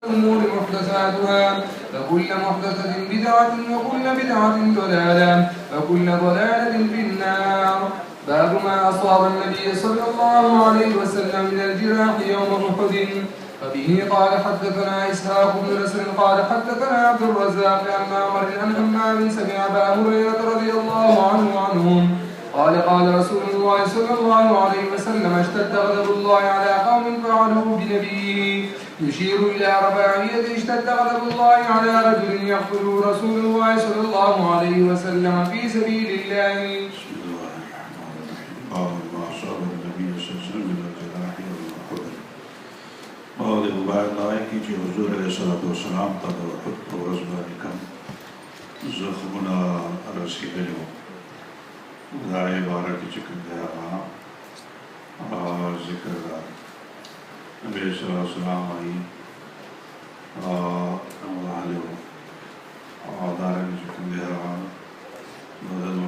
الأمور محدثاتها فكل محدثة بدعة وكل بدعة ضلالة وكل ضلالة في النار. باب ما أصاب النبي صلى الله عليه وسلم من الجراح يوم أحد. فبه قال حدثنا إسحاق بن نصر قال حدثنا عبد الرزاق عن معمر عن همام سمع أبا هريرة رضي الله عنهم قال قال رسول الله صلى الله عليه وسلم اشتد غضب الله على قوم فعلوا بنبيه يشير إلى رباعية اشتد غضب الله على رجل يقتل رسول الله صلى الله عليه وسلم في سبيل الله. قال ما أصاب النبي صلى الله عليه وسلم من الجراح يوم أحد. بعد مبارك की हुजूर अलैहिस्सलाम तद खुद रज़बानिकम ज़ख्मुना रसीबेलो दाए बारा की चिकन गया जिक्र नबी सल्लल्लाहु अलैहि वसल्लम आई